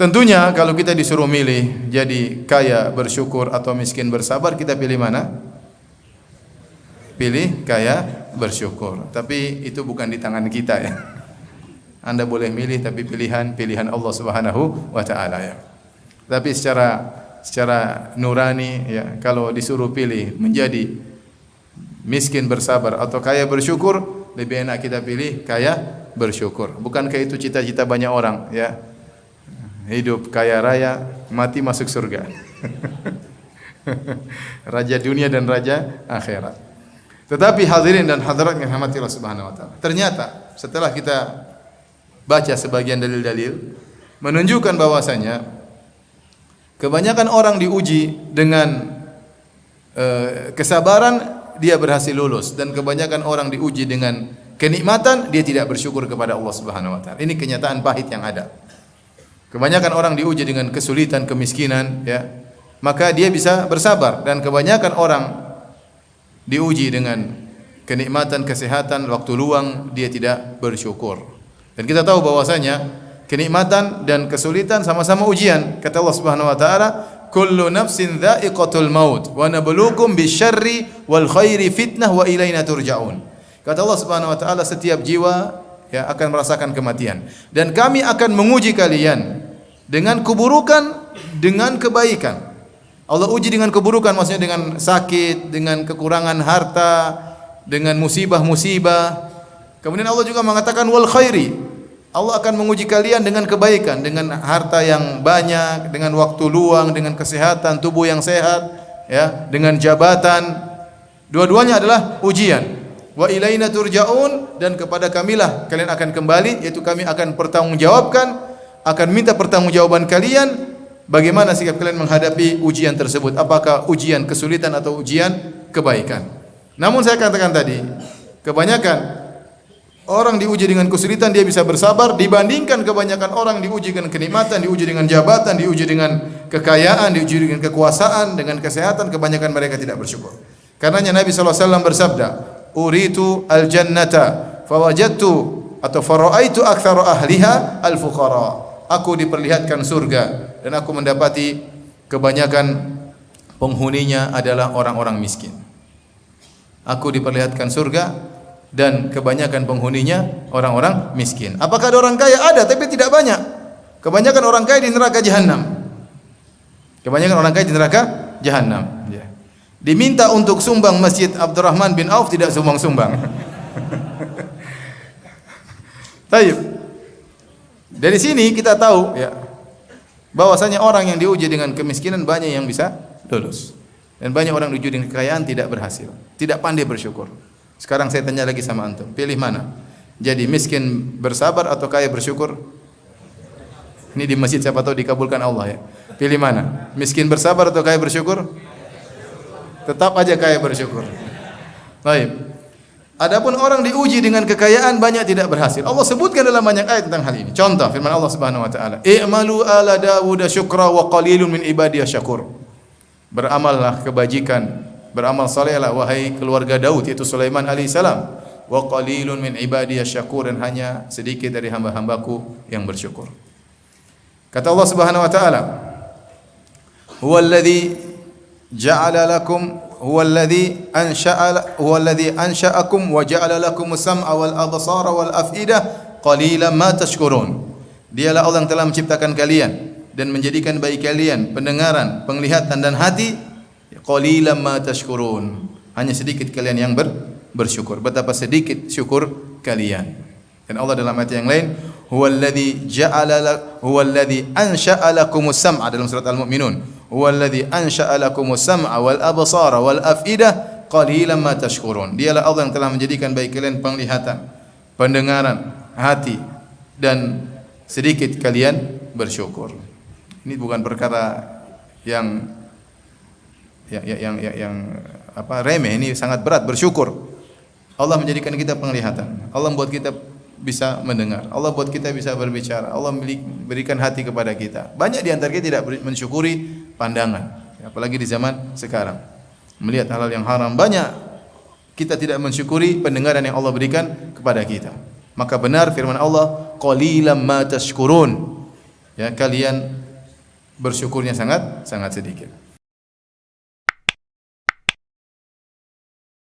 Tentunya kalau kita disuruh milih jadi kaya bersyukur atau miskin bersabar, kita pilih mana? Pilih kaya bersyukur. Tapi itu bukan di tangan kita ya. Anda boleh milih, tapi pilihan Allah Subhanahu wa taala ya. Tapi secara nurani ya, kalau disuruh pilih menjadi miskin bersabar atau kaya bersyukur, lebih enak kita pilih kaya bersyukur. Bukankah itu cita-cita banyak orang ya? Hidup kaya raya, mati masuk surga. Raja dunia dan raja akhirat. Tetapi hadirin dan hadirat yang dirahmati Allah Subhanahu wa taala, ternyata setelah kita baca sebagian dalil-dalil menunjukkan bahwasanya kebanyakan orang diuji dengan kesabaran, dia berhasil lulus, dan kebanyakan orang diuji dengan kenikmatan, dia tidak bersyukur kepada Allah Subhanahu wa taala. Ini kenyataan pahit yang ada. Kebanyakan orang diuji dengan kesulitan, kemiskinan ya, maka dia bisa bersabar, dan kebanyakan orang diuji dengan kenikmatan, kesehatan, waktu luang, dia tidak bersyukur. Dan kita tahu bahwasanya kenikmatan dan kesulitan sama-sama ujian. Kata Allah Subhanahu wa taala, "Kullu nafsin dha'iqatul maut wa nabluukum bisyarri wal khairi fitnah wa ilaina turja'un." Kata Allah Subhanahu wa taala, setiap jiwa ya akan merasakan kematian, dan kami akan menguji kalian dengan keburukan, dengan kebaikan. Allah uji dengan keburukan, maksudnya dengan sakit, dengan kekurangan harta, dengan musibah-musibah. Kemudian Allah juga mengatakan wal khairi, Allah akan menguji kalian dengan kebaikan, dengan harta yang banyak, dengan waktu luang, dengan kesehatan, tubuh yang sehat, ya, dengan jabatan. Dua-duanya adalah ujian. Wa ilaina turja'un, dan kepada kamilah kalian akan kembali, yaitu kami akan pertanggungjawabkan, akan minta pertanggungjawaban kalian bagaimana sikap kalian menghadapi ujian tersebut, apakah ujian kesulitan atau ujian kebaikan. Namun saya katakan tadi, kebanyakan orang diuji dengan kesulitan dia bisa bersabar, dibandingkan kebanyakan orang diuji dengan kenikmatan, diuji dengan jabatan, diuji dengan kekayaan, diuji dengan kekuasaan, dengan kesehatan, kebanyakan mereka tidak bersyukur. Karenanya Nabi SAW bersabda, "Uritu al-jannata fawajadtu atau fara'aitu aktsara ahliha al-fuqara." Aku diperlihatkan surga dan aku mendapati kebanyakan penghuninya adalah orang-orang miskin. Aku diperlihatkan surga dan kebanyakan penghuninya orang-orang miskin. Apakah ada orang kaya? Ada, tapi tidak banyak. Kebanyakan orang kaya di neraka jahanam. Kebanyakan orang kaya di neraka jahanam. Ya. Diminta untuk sumbang Masjid Abdurrahman bin Auf, tidak sumbang-sumbang. Baik. Dari sini kita tahu ya, bahwasanya orang yang diuji dengan kemiskinan banyak yang bisa lulus. Dan banyak orang diuji dengan kekayaan tidak berhasil, tidak pandai bersyukur. Sekarang saya tanya lagi sama antum, pilih mana? Jadi miskin bersabar atau kaya bersyukur? Ini di masjid siapa tahu dikabulkan Allah ya. Pilih mana? Miskin bersabar atau kaya bersyukur? Tetap aja kaya bersyukur. Baik. Adapun orang diuji dengan kekayaan banyak tidak berhasil. Allah sebutkan dalam banyak ayat tentang hal ini. Contoh firman Allah Subhanahu wa taala, "I'malu ala Dawud syukra wa qalilun min ibadiyas syakur." Beramallah kebajikan, beramal salehlah wahai keluarga Daud, yaitu Sulaiman alaihissalam. Wa qalilun min ibadiyas syakur, dan hanya sedikit dari hamba-hambaku yang bersyukur. Kata Allah Subhanahu wa taala, "Huwallazi ja'ala lakum huwallazi ansha'akum wa ja'ala lakumus sam'a wal absara wal af'idah qalilan ma tashkurun." Dialah Allah yang telah menciptakan kalian dan menjadikan bagi kalian pendengaran, penglihatan dan hati. Qalilan ma tashkurun. Hanya sedikit kalian yang bersyukur. Betapa sedikit syukur kalian. Dan Allah dalam ayat yang lain, huwallazi ansha'a lakumus sam'a, dalam surat Al-Mu'minun. Huwallazi ansha'a lakumus sam'a wal absara wal af'idah qalilan ma tashkurun. Dialah Allah yang telah menjadikan bagi kalian penglihatan, pendengaran, hati, dan sedikit kalian bersyukur. Ini bukan perkara yang remeh, ini sangat berat bersyukur. Allah menjadikan kita penglihatan, Allah membuat kita bisa mendengar, Allah buat kita bisa berbicara, Allah berikan hati kepada kita. Banyak di antara kita tidak mensyukuri pandangan, apalagi di zaman sekarang. Melihat hal-hal yang haram, banyak kita tidak mensyukuri pendengaran yang Allah berikan kepada kita. Maka benar firman Allah, qalilan ma tashkurun. ya kalian bersyukurnya sangat sedikit.